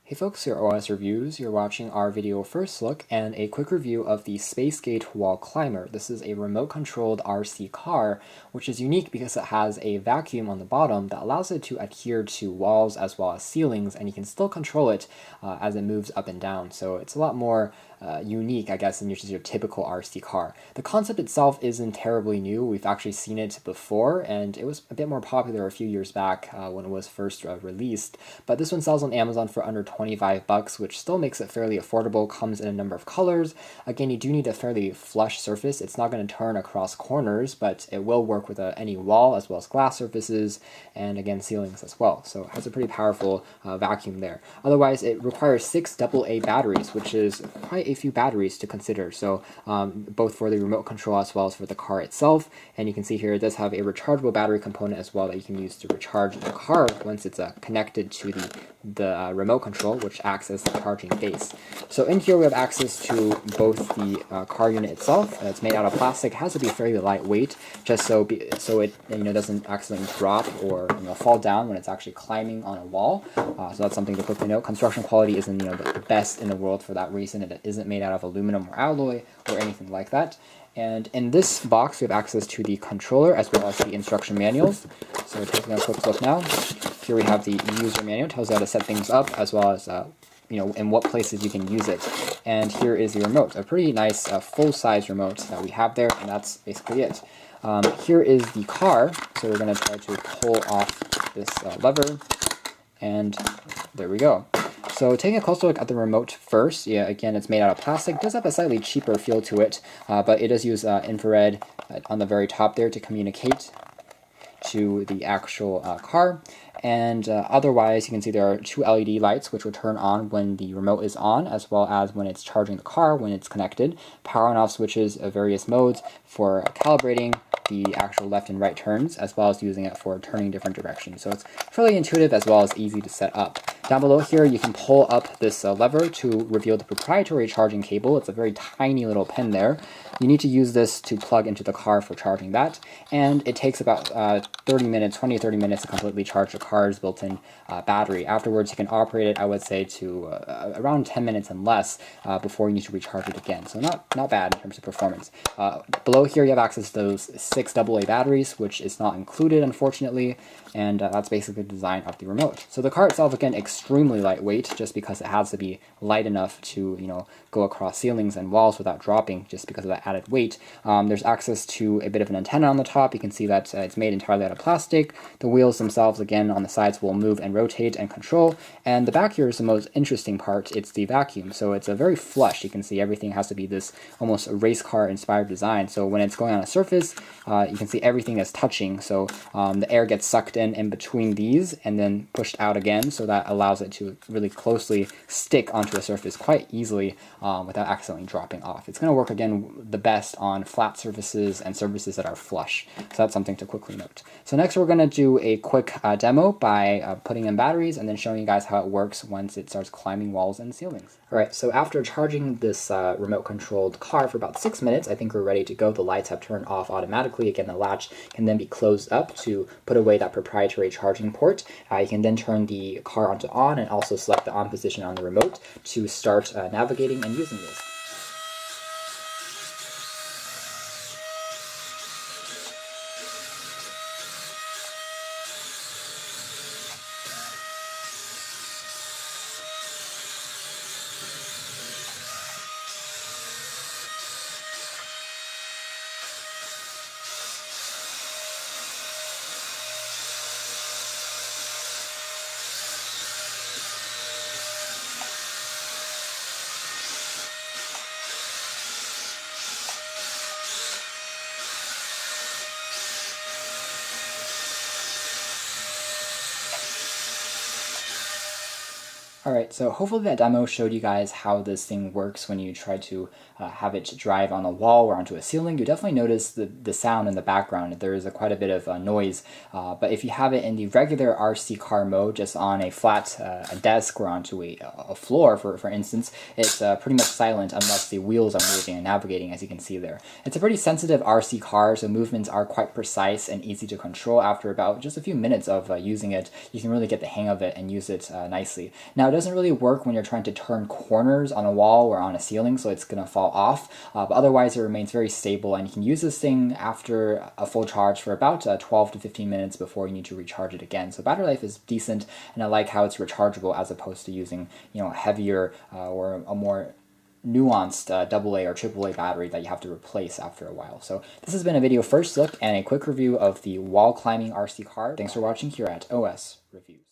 Hey folks, here are OS Reviews. You're watching our video first look and a quick review of the SpaceGate wall climber. This is a remote-controlled RC car, which is unique because it has a vacuum on the bottom that allows it to adhere to walls as well as ceilings, and you can still control it as it moves up and down. So it's a lot more unique, I guess, than just your typical RC car. The concept itself isn't terribly new. We've actually seen it before, and it was a bit more popular a few years back when it was first released. But this one sells on Amazon for under $25, which still makes it fairly affordable. Comes in a number of colors. Again, you do need a fairly flush surface. It's not going to turn across corners, but it will work with any wall as well as glass surfaces, and again, ceilings as well. So it has a pretty powerful vacuum there. Otherwise, it requires 6 AA batteries, which is quite a few batteries to consider. So both for the remote control as well as for the car itself. And you can see here it does have a rechargeable battery component as well that you can use to recharge the car once it's connected to the remote control, which acts as the charging base. So in here we have access to both the car unit itself. It's made out of plastic. It has to be fairly lightweight, just so it doesn't accidentally drop or fall down when it's actually climbing on a wall. So that's something to quickly note. Construction quality isn't the best in the world for that reason. It isn't made out of aluminum or alloy or anything like that. And in this box, we have access to the controller as well as the instruction manuals. So taking a quick look now. Here we have the user manual. It tells you how to set things up as well as in what places you can use it. And here is the remote, a pretty nice full-size remote that we have there, and that's basically it. Here is the car. So we're going to try to pull off this lever, and there we go. So taking a closer look at the remote first, yeah, again, it's made out of plastic. It does have a slightly cheaper feel to it, but it does use infrared on the very top there to communicate to the actual car. And otherwise, you can see there are 2 LED lights which will turn on when the remote is on, as well as when it's charging the car when it's connected. Power and off switches of various modes for calibrating the actual left and right turns, as well as using it for turning different directions. So it's fairly intuitive as well as easy to set up. Down below here, you can pull up this lever to reveal the proprietary charging cable. It's a very tiny little pin there. You need to use this to plug into the car for charging that, and it takes about 20 to 30 minutes to completely charge the car's built-in battery. Afterwards, you can operate it, I would say, to around 10 minutes and less before you need to recharge it again. So not bad in terms of performance. Below here, you have access to those 6 AA batteries, which is not included, unfortunately, and that's basically the design of the remote. So the car itself, again, extremely lightweight, just because it has to be light enough to go across ceilings and walls without dropping, just because of that added weight. There's access to a bit of an antenna on the top. You can see that it's made entirely out of plastic. The wheels themselves, again, on the sides will move and rotate and control. And the back here is the most interesting part. It's the vacuum. So it's a very flush. You can see everything has to be this almost race car inspired design. So when it's going on a surface, you can see everything is touching. So the air gets sucked in between these and then pushed out again. So that allows it to really closely stick onto a surface quite easily without accidentally dropping off. It's going to work, again, the best on flat surfaces and surfaces that are flush. So that's something to quickly note. So next we're going to do a quick demo by putting in batteries and then showing you guys how it works once it starts climbing walls and ceilings. Alright, so after charging this remote controlled car for about 6 minutes, I think we're ready to go. The lights have turned off automatically. Again, the latch can then be closed up to put away that proprietary charging port. You can then turn the car onto on and also select the on position on the remote to start navigating and using this. Alright, so hopefully that demo showed you guys how this thing works when you try to have it drive on a wall or onto a ceiling. You definitely notice the sound in the background. There is quite a bit of noise, but if you have it in the regular RC car mode, just on a flat a desk or onto a floor, for instance, it's pretty much silent unless the wheels are moving and navigating, as you can see there. It's a pretty sensitive RC car, so movements are quite precise and easy to control. After about just a few minutes of using it, you can really get the hang of it and use it nicely. Now, it doesn't really work when you're trying to turn corners on a wall or on a ceiling, so it's going to fall off. But otherwise, it remains very stable, and you can use this thing after a full charge for about 12 to 15 minutes before you need to recharge it again. So battery life is decent, and I like how it's rechargeable as opposed to using, a heavier or a more nuanced AA or AAA battery that you have to replace after a while. So this has been a video first look and a quick review of the wall climbing RC car. Thanks for watching here at OS Reviews.